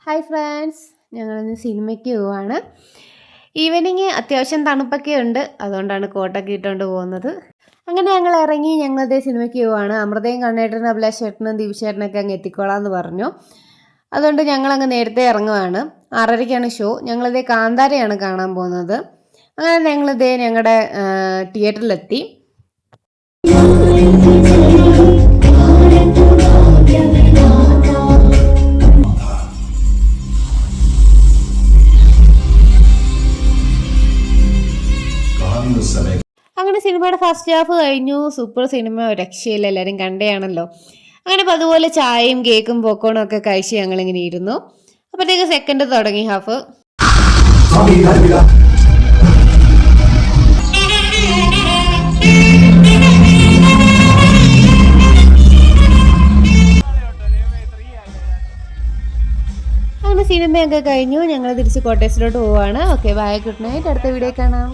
Hi friends, ഞങ്ങളിന്ന് സിനിമയ്ക്ക് പോവാണ്. ഈവനിങ് അത്യാവശ്യം തണുപ്പൊക്കെ ഉണ്ട്, അതുകൊണ്ടാണ് കോട്ടൊക്കെ ഇട്ടുകൊണ്ട് പോകുന്നത്. അങ്ങനെ ഞങ്ങൾ ഇറങ്ങി, ഞങ്ങളതേ സിനിമയ്ക്ക് പോവാണ്. അമൃതയും കണ്ണേട്ടനും അഭിലാഷ് ചേട്ടനും ദീപചേട്ടനൊക്കെ അങ്ങ് എത്തിക്കോളാമെന്ന് പറഞ്ഞു. അതുകൊണ്ട് ഞങ്ങളങ്ങ് നേരത്തെ ഇറങ്ങുവാണ്. 6:30ക്കാണ് ഷോ. ഞങ്ങളിതേ കാന്താരയാണ് കാണാൻ പോകുന്നത്. അങ്ങനെ ഞങ്ങളിതേ ഞങ്ങളുടെ തിയേറ്ററിലെത്തി. അങ്ങനെ സിനിമയുടെ ഫസ്റ്റ് ഹാഫ് കഴിഞ്ഞു. സൂപ്പർ സിനിമ, രക്ഷയില്ല, എല്ലാവരും കണ്ടയാണല്ലോ. അങ്ങനെ അപ്പോൾ അതുപോലെ ചായയും കേക്കും പോക്കോണും ഒക്കെ കഴിച്ച് ഞങ്ങളിങ്ങനെ ഇരുന്നു. അപ്പോഴത്തേക്ക് സെക്കൻഡ് തുടങ്ങി ഹാഫ്. അങ്ങനെ സിനിമയൊക്കെ കഴിഞ്ഞു. ഞങ്ങൾ തിരിച്ച് കോട്ടേഴ്സിലോട്ട് പോവാണ്. Okay, bye, good night. അടുത്ത വീഡിയോ കാണാം.